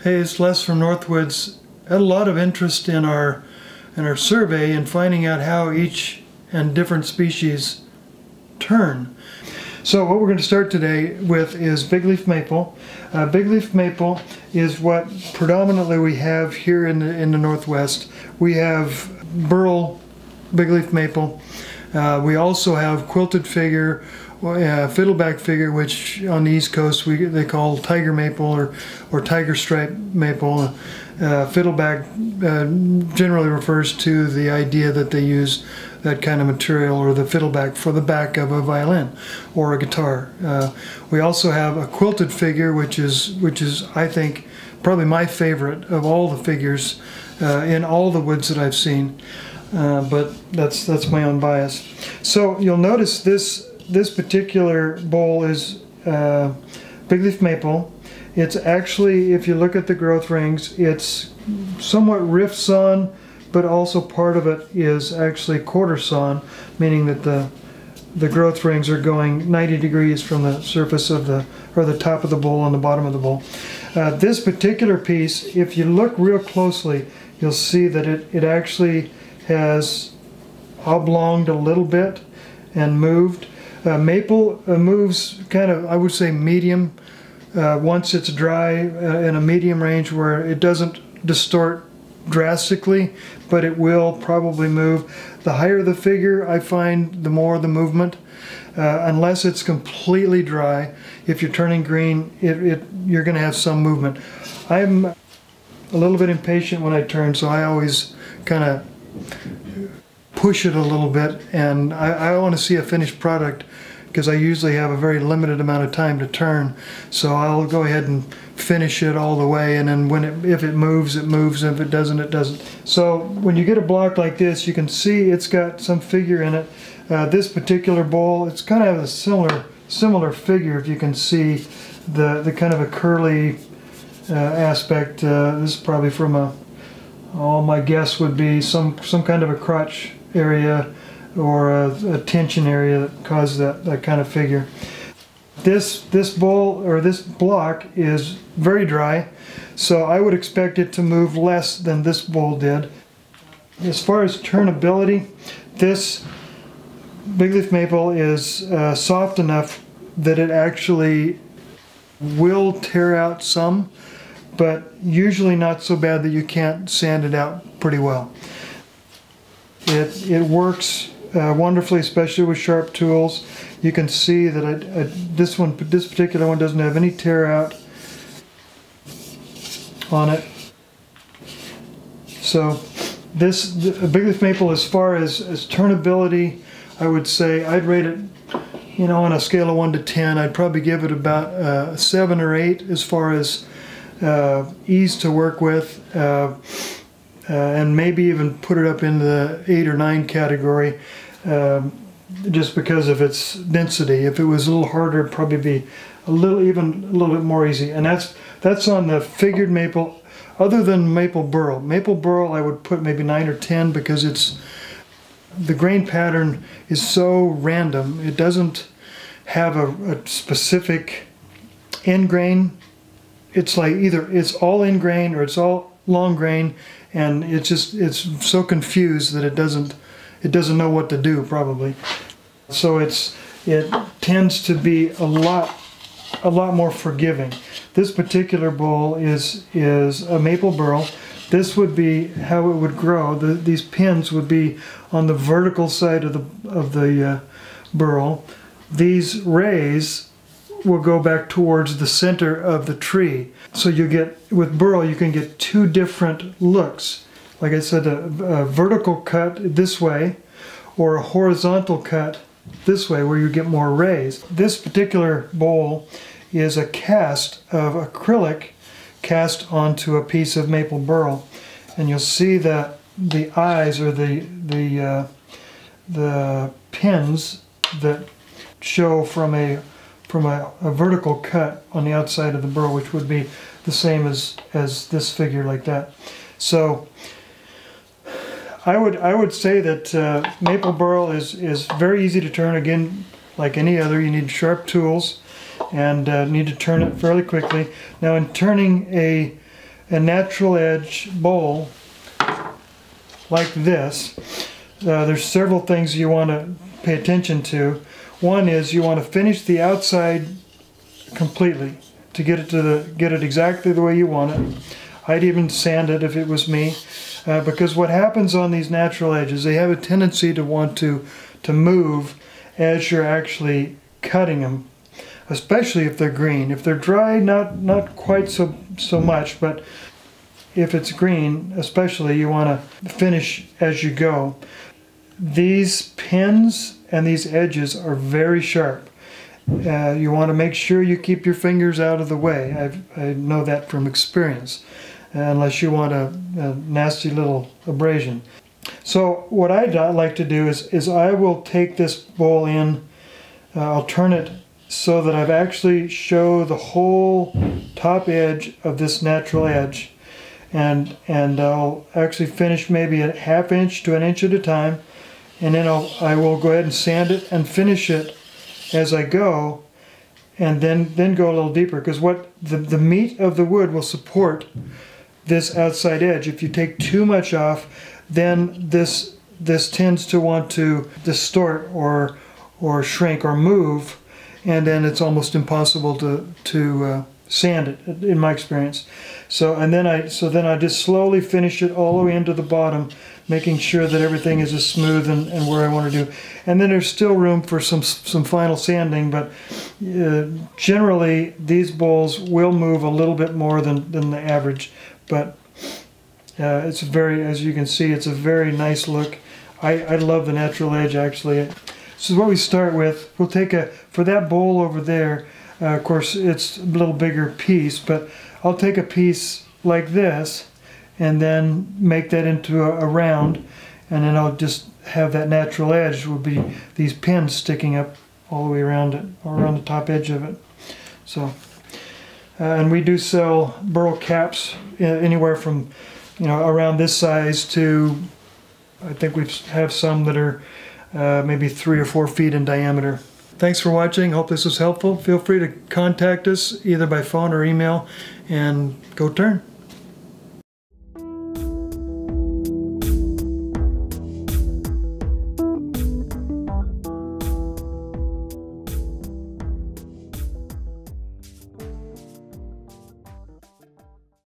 Hey, it's Les from Northwoods. Had a lot of interest in our survey in finding out how each and different species turn. So what we're going to start today with is big leaf maple. Big leaf maple is what predominantly we have here in the Northwest. We have burl big leaf maple. We also have quilted figure, fiddleback figure, which on the East Coast they call tiger maple or tiger stripe maple. Fiddleback generally refers to the idea that they use that kind of material, or the fiddleback, for the back of a violin or a guitar. We also have a quilted figure, which is I think probably my favorite of all the figures in all the woods that I've seen. But that's my own bias. So you'll notice this particular bowl is big leaf maple. It's actually, if you look at the growth rings, it's somewhat rift sawn, but also part of it is actually quarter sawn, meaning that the growth rings are going 90 degrees from the surface of the top of the bowl and the bottom of the bowl. This particular piece, if you look real closely, you'll see that it actually has oblonged a little bit and moved. Maple moves kind of, I would say, medium once it's dry, in a medium range where it doesn't distort drastically, but it will probably move. The higher the figure, I find, the more the movement, unless it's completely dry. If you're turning green, you're going to have some movement. I'm a little bit impatient when I turn, so I always kind of push it a little bit, and I want to see a finished product because I usually have a very limited amount of time to turn. So I'll go ahead and finish it all the way, and then if it moves, it moves, and if it doesn't, it doesn't. So when you get a block like this, you can see it's got some figure in it. This particular bowl, it's kind of a similar figure. If you can see the kind of a curly aspect. This is probably from my guess would be some kind of a crotch area or a tension area that caused that kind of figure. This bowl, or this block, is very dry, so I would expect it to move less than this bowl did. As far as turnability, this big leaf maple is soft enough that it actually will tear out some, but usually not so bad that you can't sand it out pretty well. It works wonderfully, especially with sharp tools. You can see that this particular one doesn't have any tear out on it. So this big leaf maple, as far as turnability, I would say I'd rate it, on a scale of 1 to 10, I'd probably give it about a 7 or 8 as far as ease to work with, and maybe even put it up in the 8 or 9 category, just because of its density. If it was a little harder, it'd probably be even a little bit more easy. And that's on the figured maple. Other than maple burl. Maple burl I would put maybe 9 or 10 because the grain pattern is so random. It doesn't have a specific end grain. It's like either it's all in grain or it's all long grain, and it's so confused that it doesn't know what to do, probably. So it tends to be a lot more forgiving. This particular bowl is a maple burl. This would be how it would grow. These pins would be on the vertical side of the burl. These rays will go back towards the center of the tree. So with burl, you can get two different looks. Like I said, a vertical cut this way, or a horizontal cut this way, where you get more rays. This particular bowl is a cast of acrylic cast onto a piece of maple burl, and you'll see that the eyes, or the pins that show from a vertical cut on the outside of the burl, which would be the same as this figure like that. So I would say that maple burl is very easy to turn. Again, like any other, you need sharp tools and need to turn it fairly quickly. Now, in turning a a natural edge bowl like this, there's several things you want to pay attention to. One is you want to finish the outside completely to get it exactly the way you want it. I'd even sand it if it was me, because what happens on these natural edges, they have a tendency to want to move as you're actually cutting them, especially if they're green. If they're dry, not quite so much, but if it's green especially, you want to finish as you go. These pins and these edges are very sharp. You want to make sure you keep your fingers out of the way. I know that from experience, unless you want a nasty little abrasion. So what I like to do is I will take this bowl in, I'll turn it so that I've actually show the whole top edge of this natural edge, and I'll actually finish maybe a ½ inch to an inch at a time, and then I will go ahead and sand it and finish it as I go, and then go a little deeper, because what the meat of the wood will support this outside edge. If you take too much off, then this tends to want to distort or shrink or move, and then it's almost impossible to sand it, in my experience. So then I just slowly finish it all the way into the bottom, making sure that everything is as smooth and where I want to do. And then there's still room for some final sanding, but generally these bowls will move a little bit more than the average. But it's very, as you can see, it's a very nice look. I love the natural edge, actually. This is what we start with. We'll take for that bowl over there, of course it's a little bigger piece, but I'll take a piece like this and then make that into a round, and then I'll just have that natural edge will be these pins sticking up all the way around it, or around the top edge of it. So, and we do sell burl caps anywhere from, around this size to, I think we have some that are maybe 3 or 4 feet in diameter. Thanks for watching. Hope this was helpful. Feel free to contact us either by phone or email, and go turn.